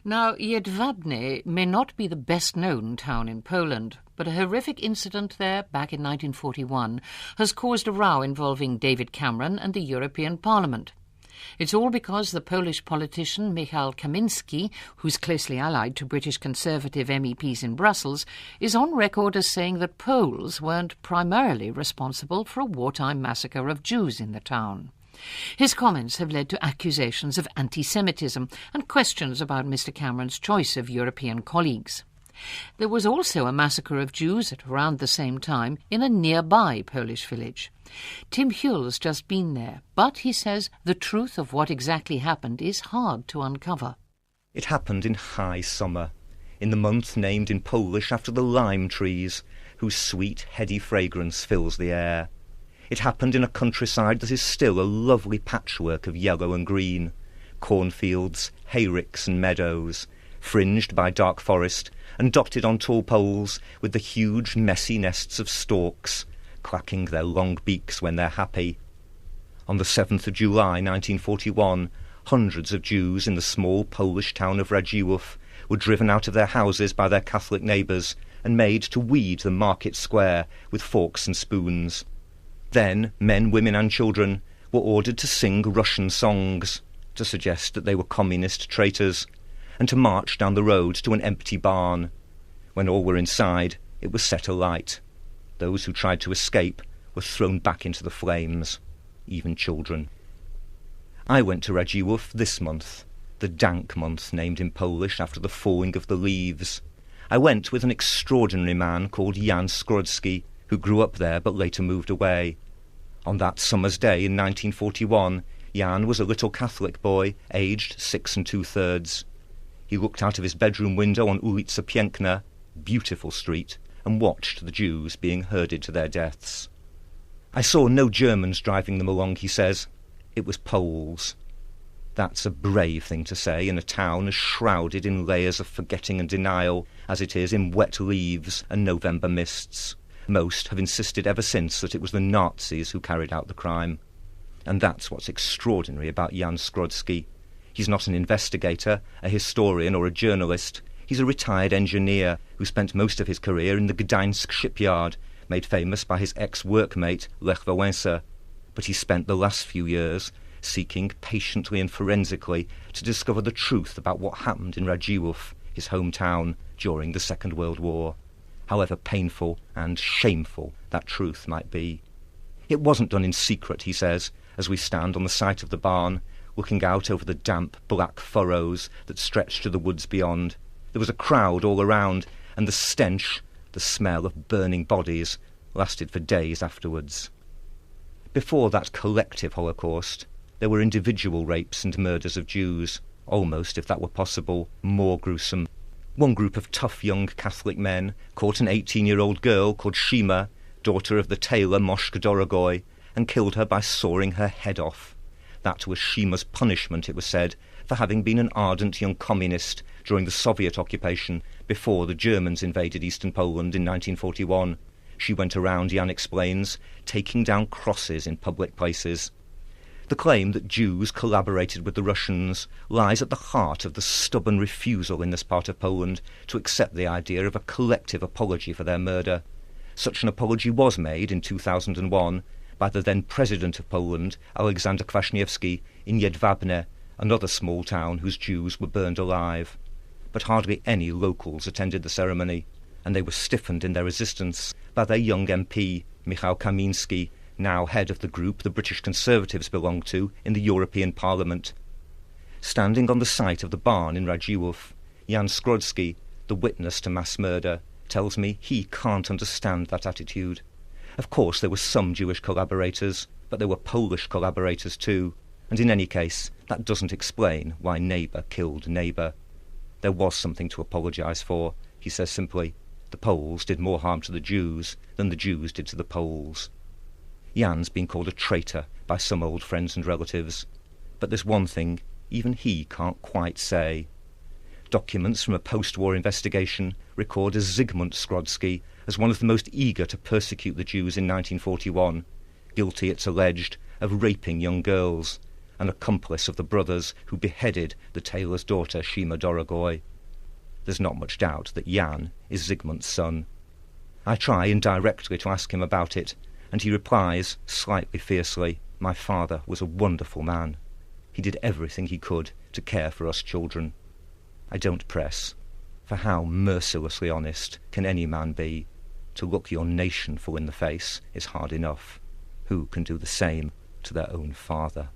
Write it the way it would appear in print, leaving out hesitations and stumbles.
Now, Jedwabne may not be the best-known town in Poland, but a horrific incident there back in 1941 has caused a row involving David Cameron and the European Parliament. It's all because the Polish politician Michał Kamiński, who's closely allied to British Conservative MEPs in Brussels, is on record as saying that Poles weren't primarily responsible for a wartime massacre of Jews in the town. His comments have led to accusations of anti-Semitism and questions about Mr Cameron's choice of European colleagues. There was also a massacre of Jews at around the same time in a nearby Polish village. Tim Huell's just been there, but he says the truth of what exactly happened is hard to uncover. It happened in high summer, in the month named in Polish after the lime trees, whose sweet, heady fragrance fills the air. It happened in a countryside that is still a lovely patchwork of yellow and green, cornfields, hayricks and meadows, fringed by dark forest and dotted on tall poles with the huge messy nests of storks, clacking their long beaks when they're happy. On the 7th of July 1941, hundreds of Jews in the small Polish town of Radziłów were driven out of their houses by their Catholic neighbours and made to weed the market square with forks and spoons. Then men, women and children were ordered to sing Russian songs, to suggest that they were communist traitors, and to march down the road to an empty barn. When all were inside, it was set alight. Those who tried to escape were thrown back into the flames, even children. I went to Radziłów this month, the dank month named in Polish after the falling of the leaves. I went with an extraordinary man called Jan Skrodzki, who grew up there but later moved away. On that summer's day in 1941, Jan was a little Catholic boy, aged 6 2/3. He looked out of his bedroom window on Ulica Piękna, beautiful street, and watched the Jews being herded to their deaths. I saw no Germans driving them along, he says. It was Poles. That's a brave thing to say in a town as shrouded in layers of forgetting and denial as it is in wet leaves and November mists. Most have insisted ever since that it was the Nazis who carried out the crime. And that's what's extraordinary about Jan Skrodzki. He's not an investigator, a historian or a journalist. He's a retired engineer who spent most of his career in the Gdańsk shipyard, made famous by his ex-workmate Lech Wałęsa. But he spent the last few years seeking patiently and forensically to discover the truth about what happened in Radziłów, his hometown, during the Second World War, however painful and shameful that truth might be. It wasn't done in secret, he says, as we stand on the site of the barn, looking out over the damp black furrows that stretched to the woods beyond. There was a crowd all around, and the stench, the smell of burning bodies, lasted for days afterwards. Before that collective Holocaust, there were individual rapes and murders of Jews, almost, if that were possible, more gruesome. One group of tough young Catholic men caught an 18-year-old girl called Shima, daughter of the tailor Moshka Dorogoy, and killed her by sawing her head off. That was Shima's punishment, it was said, for having been an ardent young communist during the Soviet occupation before the Germans invaded eastern Poland in 1941. She went around, Jan explains, taking down crosses in public places. The claim that Jews collaborated with the Russians lies at the heart of the stubborn refusal in this part of Poland to accept the idea of a collective apology for their murder. Such an apology was made in 2001 by the then President of Poland, Aleksander Kwaśniewski, in Jedwabne, another small town whose Jews were burned alive. But hardly any locals attended the ceremony, and they were stiffened in their resistance by their young MP, Michał Kamiński, now head of the group the British Conservatives belong to in the European Parliament. Standing on the site of the barn in Radziłów, Jan Skrodzki, the witness to mass murder, tells me he can't understand that attitude. Of course there were some Jewish collaborators, but there were Polish collaborators too, and in any case, that doesn't explain why neighbour killed neighbour. There was something to apologise for, he says simply. The Poles did more harm to the Jews than the Jews did to the Poles. Jan's been called a traitor by some old friends and relatives, but there's one thing even he can't quite say. Documents from a post-war investigation record a Zygmunt Skrodzki as one of the most eager to persecute the Jews in 1941, guilty, it's alleged, of raping young girls, an accomplice of the brothers who beheaded the tailor's daughter Shima Dorogoy. There's not much doubt that Jan is Zygmunt's son. I try indirectly to ask him about it, and he replies, slightly fiercely, "My father was a wonderful man. He did everything he could to care for us children." I don't press, for how mercilessly honest can any man be? To look your nation full in the face is hard enough. Who can do the same to their own father?